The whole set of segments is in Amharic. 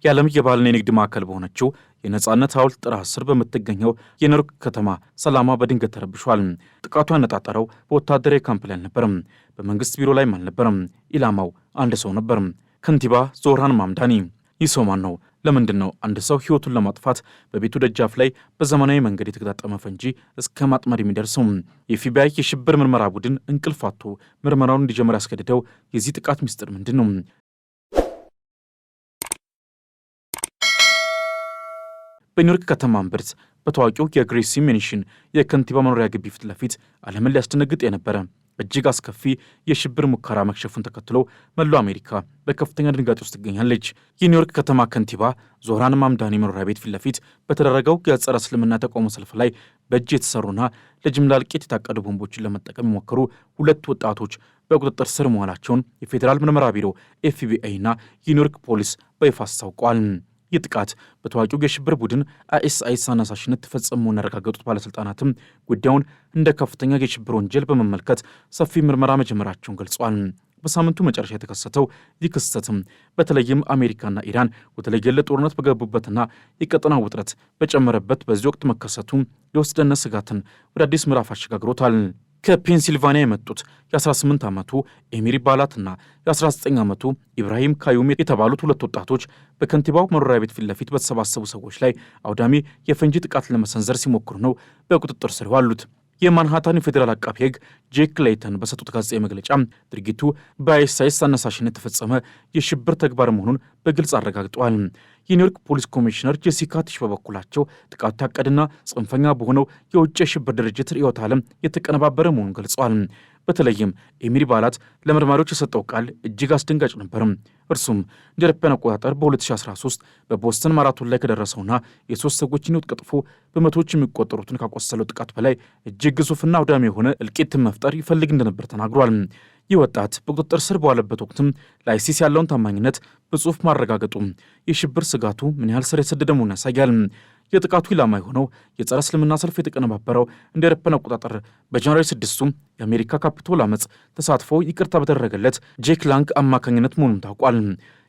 የዓለም የባህልና የንግድ ማዕከል በሆነችው የነጻነት ሐውልት ጥላ ስር በምትገኘው የኒውዮርክ ከተማ ሰላሟ በድንገት ተረብሿል። ጥቃቱ ያነጣጠረው በወታደራዊ ካምፕ ላይ አልነበረም፣ በመንግስት ቢሮ ላይም አልነበረም። ኢላማው አንድ ሰው ነበር፣ ከንቲባ ዞህራን ማምዳኒ። ይህ ሰው ማን ነው? ለምንድን ነው አንድ ሰው ሕይወቱን ለማጥፋት በቤቱ ደጃፍ ላይ በዘመናዊ መንገድ የተገጣጠመ ፈንጂ እስከ ማጥመድ የሚደርሰው? የኤፍቢአይ የሽብር ምርመራ ቡድን እንቅልፍ አጥቶ ምርመራውን እንዲጀምር ያስገድደው የዚህ ጥቃት ምስጢር ምንድን ነው? በኒውዮርክ ከተማ እምብርት በታዋቂው የግሬሲ ሜንሽን የከንቲባ መኖሪያ ግቢ ፊት ለፊት ዓለምን ሊያስደነግጥ የነበረ እጅግ አስከፊ የሽብር ሙከራ መክሸፉን ተከትሎ መላው አሜሪካ በከፍተኛ ድንጋጤ ውስጥ ትገኛለች። የኒውዮርክ ከተማ ከንቲባ ዞህራን ማምዳኒ መኖሪያ ቤት ፊት ለፊት በተደረገው የጸረ እስልምና ተቃውሞ ሰልፍ ላይ በእጅ የተሰሩና ለጅምላ እልቂት የታቀዱ ቦምቦችን ለመጠቀም የሞከሩ ሁለት ወጣቶች በቁጥጥር ስር መዋላቸውን የፌዴራል ምርመራ ቢሮ ኤፍቢአይ እና የኒውዮርክ ፖሊስ በይፋ አስታውቀዋል። ይህ ጥቃት በታዋቂው የሽብር ቡድን አይኤስአይኤስ አነሳሽነት ተፈጸመውን ያረጋገጡት ባለሥልጣናትም ጉዳዩን እንደ ከፍተኛ የሽብር ወንጀል በመመልከት ሰፊ ምርመራ መጀመራቸውን ገልጸዋል። በሳምንቱ መጨረሻ የተከሰተው ይህ ክስተትም በተለይም አሜሪካና ኢራን ወደ ለየለት ጦርነት በገቡበትና የቀጠናው ውጥረት በጨመረበት በዚህ ወቅት መከሰቱ የውስጥ ደህንነት ስጋትን ወደ አዲስ ምዕራፍ አሸጋግሮታል። ከፔንሲልቫኒያ የመጡት የ18 ዓመቱ ኤሚሪ ባላትና የ19 ዓመቱ ኢብራሂም ካዩም የተባሉት ሁለት ወጣቶች በከንቲባው መኖሪያ ቤት ፊት ለፊት በተሰባሰቡ ሰዎች ላይ አውዳሚ የፈንጂ ጥቃት ለመሰንዘር ሲሞክሩ ነው በቁጥጥር ስር ዋሉት። የማንሃታን የፌዴራል አቃቢ ሕግ ጄክ ሌይተን በሰጡት ጋዜጣዊ መግለጫ ድርጊቱ በአይኤስአይኤስ አነሳሽነት የተፈጸመ የሽብር ተግባር መሆኑን በግልጽ አረጋግጠዋል። የኒውዮርክ ፖሊስ ኮሚሽነር ጄሲካ ቲሽ በበኩላቸው ጥቃቱ ታቀደና ጽንፈኛ በሆነው የውጭ የሽብር ድርጅት ርዕዮተ ዓለም የተቀነባበረ መሆኑን ገልጸዋል። በተለይም ኤሚሪ ባላት ለመርማሪዎች የሰጠው ቃል እጅግ አስደንጋጭ ነበር። እርሱም እንደ አውሮፓውያን አቆጣጠር በ2013 በቦስተን ማራቶን ላይ ከደረሰውና የሶስት ሰዎችን ሕይወት ቀጥፎ በመቶዎች የሚቆጠሩትን ካቆሰለው ጥቃት በላይ እጅግ ግዙፍና አውዳሚ የሆነ እልቂትን መፍጠር ይፈልግ እንደነበር ተናግሯል። ይህ ወጣት በቁጥጥር ስር በዋለበት ወቅትም ለአይሲስ ያለውን ታማኝነት በጽሑፍ ማረጋገጡ የሽብር ስጋቱ ምን ያህል ስር የሰደደ መሆኑን ያሳያል። የጥቃቱ ኢላማ የሆነው የጸረ እስልምና ሰልፍ የተቀነባበረው እንደ አውሮፓውያን አቆጣጠር በጃንዋሪ 6 የአሜሪካ ካፒቶል አመፅ ተሳትፎ ይቅርታ በተደረገለት ጄክ ላንግ አማካኝነት መሆኑን ታውቋል።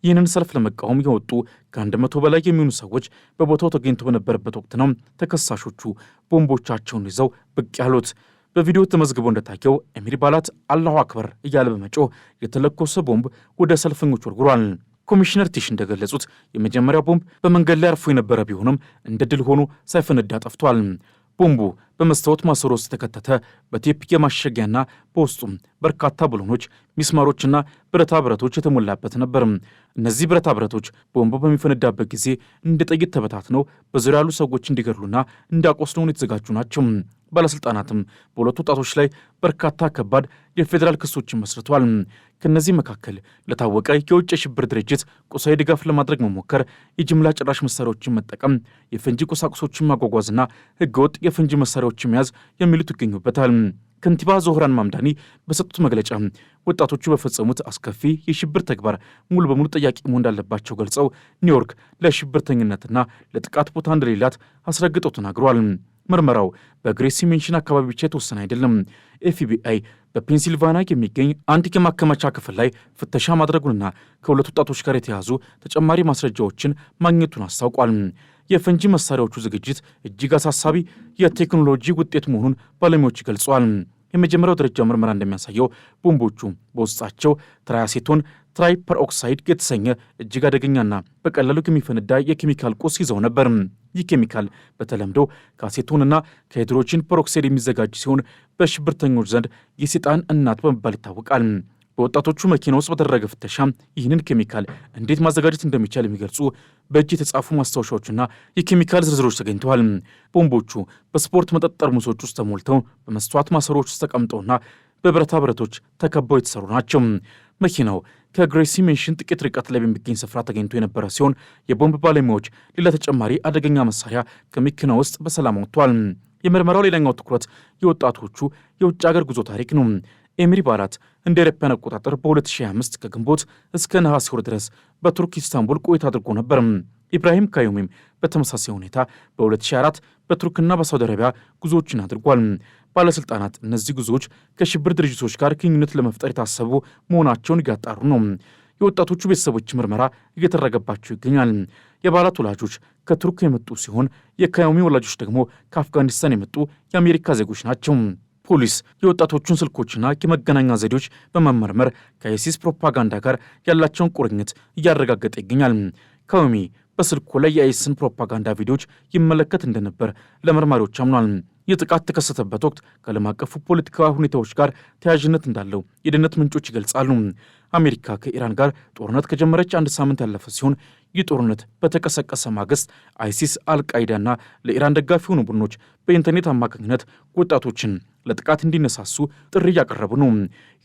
ይህንን ሰልፍ ለመቃወም የወጡ ከ100 በላይ የሚሆኑ ሰዎች በቦታው ተገኝቶ በነበረበት ወቅት ነው ተከሳሾቹ ቦምቦቻቸውን ይዘው ብቅ ያሉት። በቪዲዮ ተመዝግቦ እንደታየው ኤሚሪ ባላት አላሁ አክበር እያለ በመጮህ የተለኮሰ ቦምብ ወደ ሰልፈኞች ወርውሯል። ኮሚሽነር ቲሽ እንደገለጹት የመጀመሪያው ቦምብ በመንገድ ላይ አርፎ የነበረ ቢሆንም እንደ ድል ሆኖ ሳይፈነዳ ጠፍቷል። ቦምቡ በመስታወት ማሰሮ ውስጥ የተከተተ በቴፕ የማሸጊያና በውስጡም በርካታ ብሎኖች፣ ሚስማሮችና ብረታ ብረቶች የተሞላበት ነበር። እነዚህ ብረታ ብረቶች ቦምቡ በሚፈነዳበት ጊዜ እንደ ጥይት ተበታትነው በዙሪያ ያሉ ሰዎች እንዲገድሉና እንዲያቆስሉ የተዘጋጁ ናቸው። ባለሥልጣናትም በሁለቱ ወጣቶች ላይ በርካታ ከባድ የፌዴራል ክሶችን መስርተዋል። ከእነዚህ መካከል ለታወቀ የውጭ የሽብር ድርጅት ቁሳዊ ድጋፍ ለማድረግ መሞከር፣ የጅምላ ጨራሽ መሳሪያዎችን መጠቀም፣ የፈንጂ ቁሳቁሶችን ማጓጓዝና ሕገወጥ የፈንጂ መሳሪያዎችን መያዝ የሚሉት ይገኙበታል። ከንቲባ ዞህራን ማምዳኒ በሰጡት መግለጫ ወጣቶቹ በፈጸሙት አስከፊ የሽብር ተግባር ሙሉ በሙሉ ጠያቂ መሆን እንዳለባቸው ገልጸው ኒውዮርክ ለሽብርተኝነትና ለጥቃት ቦታ እንደሌላት አስረግጠው ተናግረዋል። ምርመራው በግሬሲ ሜንሽን አካባቢ ብቻ የተወሰነ አይደለም። ኤፍቢአይ በፔንሲልቫኒያ የሚገኝ አንድ የማከማቻ ክፍል ላይ ፍተሻ ማድረጉንና ከሁለት ወጣቶች ጋር የተያዙ ተጨማሪ ማስረጃዎችን ማግኘቱን አስታውቋል። የፈንጂ መሳሪያዎቹ ዝግጅት እጅግ አሳሳቢ የቴክኖሎጂ ውጤት መሆኑን ባለሙያዎች ገልጸዋል። የመጀመሪያው ደረጃ ምርመራ እንደሚያሳየው ቦምቦቹ በውስጣቸው ትራያሴቶን ትራይፐርኦክሳይድ የተሰኘ እጅግ አደገኛና በቀላሉ የሚፈነዳ የኬሚካል ቁስ ይዘው ነበር። ይህ ኬሚካል በተለምዶ ከአሴቶንና ከሃይድሮጂን ፐሮክሳይድ የሚዘጋጅ ሲሆን በሽብርተኞች ዘንድ የሰይጣን እናት በመባል ይታወቃል። በወጣቶቹ መኪና ውስጥ በተደረገ ፍተሻ ይህንን ኬሚካል እንዴት ማዘጋጀት እንደሚቻል የሚገልጹ በእጅ የተጻፉ ማስታወሻዎችና የኬሚካል ዝርዝሮች ተገኝተዋል። ቦምቦቹ በስፖርት መጠጥ ጠርሙሶች ውስጥ ተሞልተው በመስተዋት ማሰሮዎች ውስጥ ተቀምጠውና በብረታ ብረቶች ተከበው የተሰሩ ናቸው። መኪናው ከግሬሲ ሜንሽን ጥቂት ርቀት ላይ በሚገኝ ስፍራ ተገኝቶ የነበረ ሲሆን የቦምብ ባለሙያዎች ሌላ ተጨማሪ አደገኛ መሳሪያ ከመኪና ውስጥ በሰላም ወጥቷል። የምርመራው ሌላኛው ትኩረት የወጣቶቹ የውጭ ሀገር ጉዞ ታሪክ ነው። ኤሚሪ ባላት እንደ አውሮፓውያን አቆጣጠር በ2025 ከግንቦት እስከ ነሐሴ ወር ድረስ በቱርክ ኢስታንቡል ቆይታ አድርጎ ነበር። ኢብራሂም ካዩሚም በተመሳሳይ ሁኔታ በ2004 በቱርክና በሳውዲ አረቢያ ጉዞዎችን አድርጓል። ባለሥልጣናት እነዚህ ጉዞዎች ከሽብር ድርጅቶች ጋር ግንኙነት ለመፍጠር የታሰቡ መሆናቸውን እያጣሩ ነው። የወጣቶቹ ቤተሰቦች ምርመራ እየተደረገባቸው ይገኛል። የአባላት ወላጆች ከቱርክ የመጡ ሲሆን የካዮሚ ወላጆች ደግሞ ከአፍጋኒስታን የመጡ የአሜሪካ ዜጎች ናቸው። ፖሊስ የወጣቶቹን ስልኮችና የመገናኛ ዘዴዎች በመመርመር ከአይሲስ ፕሮፓጋንዳ ጋር ያላቸውን ቁርኝት እያረጋገጠ ይገኛል። ካዮሚ በስልኩ ላይ የአይሲስን ፕሮፓጋንዳ ቪዲዮዎች ይመለከት እንደነበር ለመርማሪዎች አምኗል። ይህ ጥቃት ተከሰተበት ወቅት ከዓለም አቀፉ ፖለቲካዊ ሁኔታዎች ጋር ተያያዥነት እንዳለው የደህንነት ምንጮች ይገልጻሉ። አሜሪካ ከኢራን ጋር ጦርነት ከጀመረች አንድ ሳምንት ያለፈ ሲሆን ይህ ጦርነት በተቀሰቀሰ ማግስት አይሲስ፣ አልቃይዳና ለኢራን ደጋፊ የሆኑ ቡድኖች በኢንተርኔት አማካኝነት ወጣቶችን ለጥቃት እንዲነሳሱ ጥሪ እያቀረቡ ነው።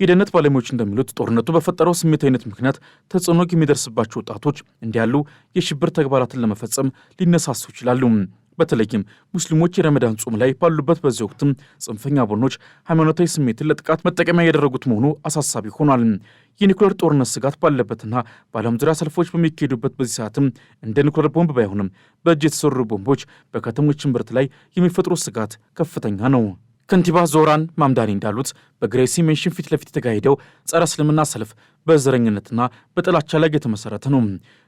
የደህንነት ባለሙያዎች እንደሚሉት ጦርነቱ በፈጠረው ስሜታዊነት ምክንያት ተጽዕኖ የሚደርስባቸው ወጣቶች እንዲያሉ የሽብር ተግባራትን ለመፈጸም ሊነሳሱ ይችላሉ። በተለይም ሙስሊሞች የረመዳን ጾም ላይ ባሉበት በዚህ ወቅትም ጽንፈኛ ቡድኖች ሃይማኖታዊ ስሜትን ለጥቃት መጠቀሚያ ያደረጉት መሆኑ አሳሳቢ ሆኗል። የኒውክሌር ጦርነት ስጋት ባለበትና በዓለም ዙሪያ ሰልፎች በሚካሄዱበት በዚህ ሰዓትም እንደ ኒውክሌር ቦምብ ባይሆንም በእጅ የተሰሩ ቦምቦች በከተሞች እምብርት ላይ የሚፈጥሩት ስጋት ከፍተኛ ነው። ከንቲባ ዞህራን ማምዳኒ እንዳሉት በግሬሲ ሜንሽን ፊት ለፊት የተካሄደው ጸረ እስልምና ሰልፍ በዘረኝነትና በጥላቻ ላይ የተመሰረተ ነው።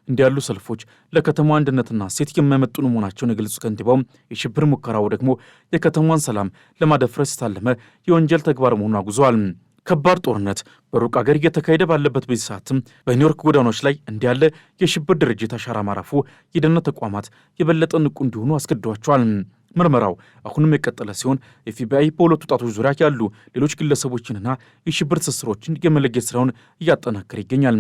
እንዲያሉ ሰልፎች ለከተማዋ አንድነትና ሴት የማይመጡን መሆናቸውን የገለጹት ከንቲባው የሽብር ሙከራው ደግሞ የከተማዋን ሰላም ለማደፍረስ የታለመ የወንጀል ተግባር መሆኑን አጉዘዋል። ከባድ ጦርነት በሩቅ አገር እየተካሄደ ባለበት በዚህ ሰዓትም በኒውዮርክ ጎዳናዎች ላይ እንዲያለ የሽብር ድርጅት አሻራ ማረፉ የደህንነት ተቋማት የበለጠ ንቁ እንዲሆኑ አስገድዷቸዋል። ምርመራው አሁንም የቀጠለ ሲሆን ኤፍቢአይ በሁለቱ ወጣቶች ዙሪያ ያሉ ሌሎች ግለሰቦችንና የሽብር ትስስሮችን የመለየት ስራውን እያጠናከረ ይገኛል።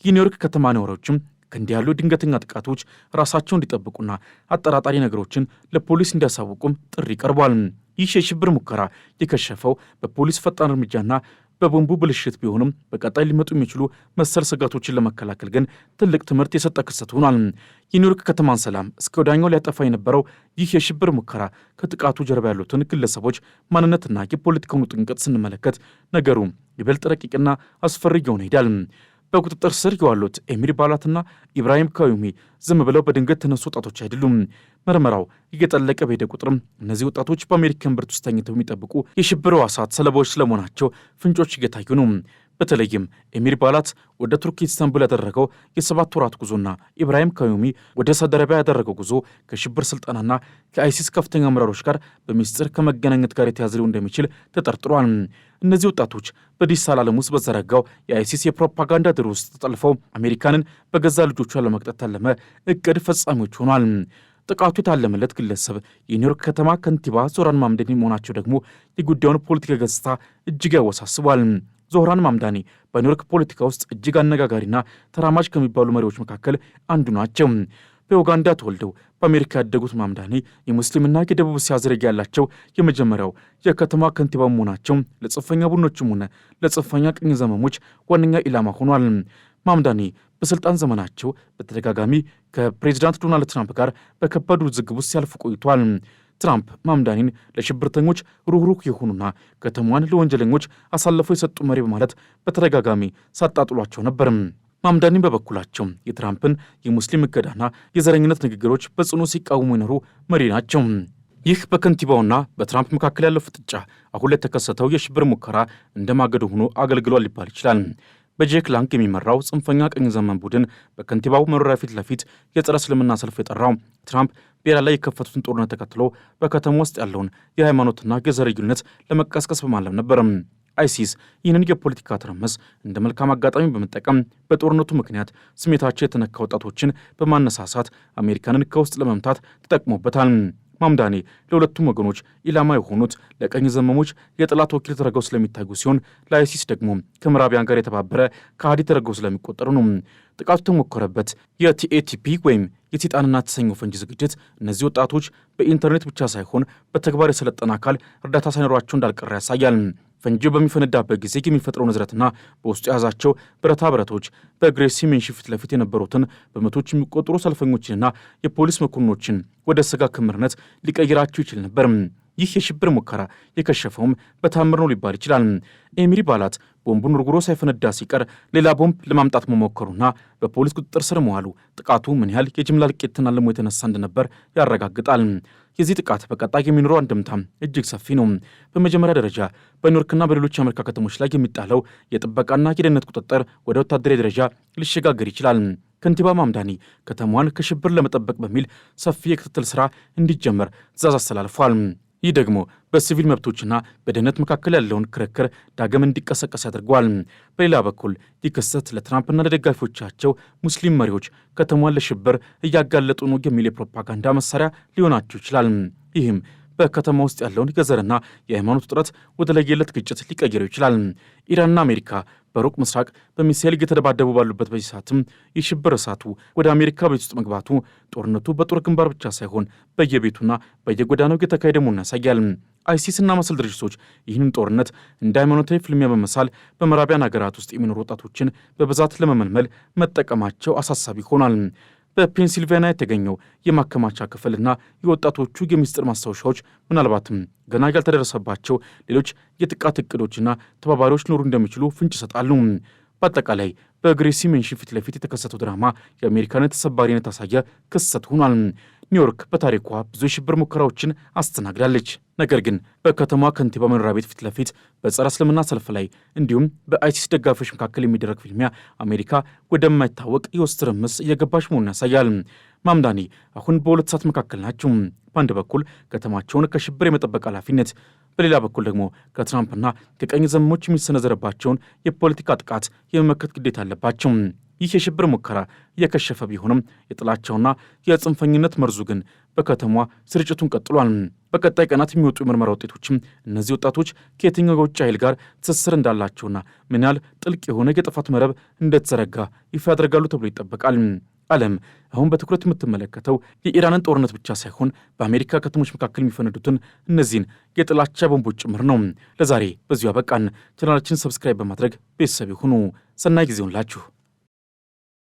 የኒውዮርክ ከተማ ነዋሪዎችም ከእንዲህ ያሉ ድንገተኛ ጥቃቶች ራሳቸው እንዲጠብቁና አጠራጣሪ ነገሮችን ለፖሊስ እንዲያሳውቁም ጥሪ ቀርቧል። ይህ የሽብር ሙከራ የከሸፈው በፖሊስ ፈጣን እርምጃና በቦምቡ ብልሽት ቢሆንም በቀጣይ ሊመጡ የሚችሉ መሰል ስጋቶችን ለመከላከል ግን ትልቅ ትምህርት የሰጠ ክስተት ሆኗል። የኒውዮርክ ከተማን ሰላም እስከ ወዲያኛው ሊያጠፋ የነበረው ይህ የሽብር ሙከራ ከጥቃቱ ጀርባ ያሉትን ግለሰቦች ማንነትና የፖለቲካውን ጥንቅጥ ስንመለከት ነገሩ ይበልጥ ረቂቅና አስፈሪ እየሆነ ይሄዳል። በቁጥጥር ስር የዋሉት ኤሚር ባላትና ኢብራሂም ካዮሚ ዝም ብለው በድንገት ተነሱ ወጣቶች አይደሉም። ምርመራው እየጠለቀ በሄደ ቁጥርም እነዚህ ወጣቶች በአሜሪካን ብርት ውስጥ ተኝተው የሚጠብቁ የሽብር ሕዋሳት ሰለባዎች ስለመሆናቸው ፍንጮች እየታዩ ነው። በተለይም ኤሚር ባላት ወደ ቱርክ ኢስታንቡል ያደረገው የ7 ወራት ጉዞና ኢብራሂም ካዮሚ ወደ ሳውዲ አረቢያ ያደረገው ጉዞ ከሽብር ስልጠናና ከአይሲስ ከፍተኛ አመራሮች ጋር በሚስጥር ከመገናኘት ጋር የተያዘ ሊሆን እንደሚችል ተጠርጥሯል። እነዚህ ወጣቶች በዲጂታል ዓለም ውስጥ በዘረጋው የአይሲስ የፕሮፓጋንዳ ድር ውስጥ ተጠልፈው አሜሪካንን በገዛ ልጆቿ ለመቅጠት ታለመ እቅድ ፈጻሚዎች ሆኗል። ጥቃቱ የታለመለት ግለሰብ የኒውዮርክ ከተማ ከንቲባ ዞህራን ማምዳኒ መሆናቸው ደግሞ የጉዳዩን ፖለቲካ ገጽታ እጅግ ያወሳስቧል። ዞህራን ማምዳኒ በኒውዮርክ ፖለቲካ ውስጥ እጅግ አነጋጋሪና ተራማጅ ከሚባሉ መሪዎች መካከል አንዱ ናቸው። በኡጋንዳ ተወልደው በአሜሪካ ያደጉት ማምዳኒ የሙስሊምና የደቡብ እስያ ዝርያ ያላቸው የመጀመሪያው የከተማ ከንቲባ መሆናቸው ለጽንፈኛ ቡድኖችም ሆነ ለጽንፈኛ ቅኝ ዘመሞች ዋነኛ ኢላማ ሆኗል። ማምዳኒ በስልጣን ዘመናቸው በተደጋጋሚ ከፕሬዚዳንት ዶናልድ ትራምፕ ጋር በከባድ ውዝግብ ውስጥ ሲያልፉ ቆይቷል። ትራምፕ ማምዳኒን ለሽብርተኞች ሩህሩህ የሆኑና ከተማዋን ለወንጀለኞች አሳልፈው የሰጡ መሪ በማለት በተደጋጋሚ ሳጣጥሏቸው ነበር። ማምዳኒን በበኩላቸው የትራምፕን የሙስሊም እገዳና የዘረኝነት ንግግሮች በጽኑ ሲቃወሙ የኖሩ መሪ ናቸው። ይህ በከንቲባውና በትራምፕ መካከል ያለው ፍጥጫ አሁን ላይ የተከሰተው የሽብር ሙከራ እንደማገዶ ሆኖ አገልግሏል ሊባል ይችላል። በጄክ ላንግ የሚመራው ጽንፈኛ ቀኝ ዘመን ቡድን በከንቲባው መኖሪያ ፊት ለፊት የጸረ እስልምና ሰልፍ የጠራው ትራምፕ በኢራን ላይ የከፈቱትን ጦርነት ተከትሎ በከተማ ውስጥ ያለውን የሃይማኖትና የዘር ልዩነት ለመቀስቀስ በማለም ነበር። አይሲስ ይህንን የፖለቲካ ትርምስ እንደ መልካም አጋጣሚ በመጠቀም በጦርነቱ ምክንያት ስሜታቸው የተነካ ወጣቶችን በማነሳሳት አሜሪካንን ከውስጥ ለመምታት ተጠቅሞበታል። ማምዳኒ ለሁለቱም ወገኖች ኢላማ የሆኑት ለቀኝ ዘመሞች የጠላት ወኪል ተደርገው ስለሚታዩ ሲሆን ለአይሲስ ደግሞ ከምዕራቢያን ጋር የተባበረ ከሃዲ ተደርገው ስለሚቆጠሩ ነው። ጥቃቱ የተሞከረበት የቲኤቲፒ ወይም የሰይጣንና የተሰኘው ፈንጂ ዝግጅት እነዚህ ወጣቶች በኢንተርኔት ብቻ ሳይሆን በተግባር የሰለጠነ አካል እርዳታ ሳይኖራቸው እንዳልቀረ ያሳያል። ፈንጂው በሚፈነዳበት ጊዜ የሚፈጥረው ንዝረትና በውስጡ የያዛቸው ብረታ ብረቶች በግሬሲ ሜንሽን ፊት ለፊት የነበሩትን በመቶች የሚቆጠሩ ሰልፈኞችንና የፖሊስ መኮንኖችን ወደ ስጋ ክምርነት ሊቀይራቸው ይችል ነበር። ይህ የሽብር ሙከራ የከሸፈውም በታምር ነው ሊባል ይችላል። ኤሚር ባላት ቦምቡን ርጉሮ ሳይፈነዳ ሲቀር ሌላ ቦምብ ለማምጣት መሞከሩና በፖሊስ ቁጥጥር ስር መዋሉ ጥቃቱ ምን ያህል የጅምላ እልቂትን አልሞ የተነሳ እንደነበር ያረጋግጣል። የዚህ ጥቃት በቀጣይ የሚኖረው አንድምታ እጅግ ሰፊ ነው። በመጀመሪያ ደረጃ በኒውዮርክና በሌሎች የአሜሪካ ከተሞች ላይ የሚጣለው የጥበቃና የደህንነት ቁጥጥር ወደ ወታደራዊ ደረጃ ሊሸጋገር ይችላል። ከንቲባ ማምዳኒ ከተማዋን ከሽብር ለመጠበቅ በሚል ሰፊ የክትትል ሥራ እንዲጀመር ትዕዛዝ አስተላልፏል። ይህ ደግሞ በሲቪል መብቶችና በደህንነት መካከል ያለውን ክርክር ዳግም እንዲቀሰቀስ ያደርገዋል። በሌላ በኩል ይህ ክስተት ለትራምፕና ለደጋፊዎቻቸው ሙስሊም መሪዎች ከተማዋን ለሽብር እያጋለጡ ነው የሚል የፕሮፓጋንዳ መሳሪያ ሊሆናቸው ይችላል። ይህም በከተማ ውስጥ ያለውን የዘርና የሃይማኖት ውጥረት ወደ ለየለት ግጭት ሊቀይረው ይችላል። ኢራንና አሜሪካ በሩቅ ምስራቅ በሚሳኤል እየተደባደቡ ባሉበት በዚህ ሰዓትም የሽብር እሳቱ ወደ አሜሪካ ቤት ውስጥ መግባቱ ጦርነቱ በጦር ግንባር ብቻ ሳይሆን በየቤቱና በየጎዳናው እየተካሄደ መሆኑን ያሳያል። አይሲስና መሰል ድርጅቶች ይህንን ጦርነት እንደ ሃይማኖታዊ ፍልሚያ በመሳል በምዕራባውያን ሀገራት ውስጥ የሚኖሩ ወጣቶችን በብዛት ለመመልመል መጠቀማቸው አሳሳቢ ሆኗል። በፔንሲልቬንያ የተገኘው የማከማቻ ክፍልና የወጣቶቹ የሚስጥር ማስታወሻዎች ምናልባትም ገና ያልተደረሰባቸው ሌሎች የጥቃት እቅዶችና ተባባሪዎች ሊኖሩ እንደሚችሉ ፍንጭ ይሰጣሉ። በአጠቃላይ በግሬሲ ሜንሽን ፊት ለፊት የተከሰተው ድራማ የአሜሪካን ተሰባሪነት ያሳየ ክስተት ሆኗል። ኒውዮርክ በታሪኳ ብዙ የሽብር ሙከራዎችን አስተናግዳለች። ነገር ግን በከተማዋ ከንቲባ መኖሪያ ቤት ፊት ለፊት በጸረ እስልምና ሰልፍ ላይ እንዲሁም በአይሲስ ደጋፊዎች መካከል የሚደረግ ፍልሚያ አሜሪካ ወደማይታወቅ የውስጥ ትርምስ እየገባች መሆኑን ያሳያል። ማምዳኒ አሁን በሁለት እሳት መካከል ናቸው። በአንድ በኩል ከተማቸውን ከሽብር የመጠበቅ ኃላፊነት፣ በሌላ በኩል ደግሞ ከትራምፕና ከቀኝ ዘመሞች የሚሰነዘረባቸውን የፖለቲካ ጥቃት የመመከት ግዴታ አለባቸው። ይህ የሽብር ሙከራ እየከሸፈ ቢሆንም የጥላቻውና የጽንፈኝነት መርዙ ግን በከተማዋ ስርጭቱን ቀጥሏል። በቀጣይ ቀናት የሚወጡ የምርመራ ውጤቶችም እነዚህ ወጣቶች ከየትኛው የውጭ ኃይል ጋር ትስስር እንዳላቸውና ምን ያህል ጥልቅ የሆነ የጥፋት መረብ እንደተዘረጋ ይፋ ያደርጋሉ ተብሎ ይጠበቃል። ዓለም አሁን በትኩረት የምትመለከተው የኢራንን ጦርነት ብቻ ሳይሆን በአሜሪካ ከተሞች መካከል የሚፈነዱትን እነዚህን የጥላቻ ቦምቦች ጭምር ነው። ለዛሬ በዚሁ አበቃን። ቻናላችንን ሰብስክራይብ በማድረግ ቤተሰብ ይሁኑ። ሰናይ ጊዜ ይሁንላችሁ።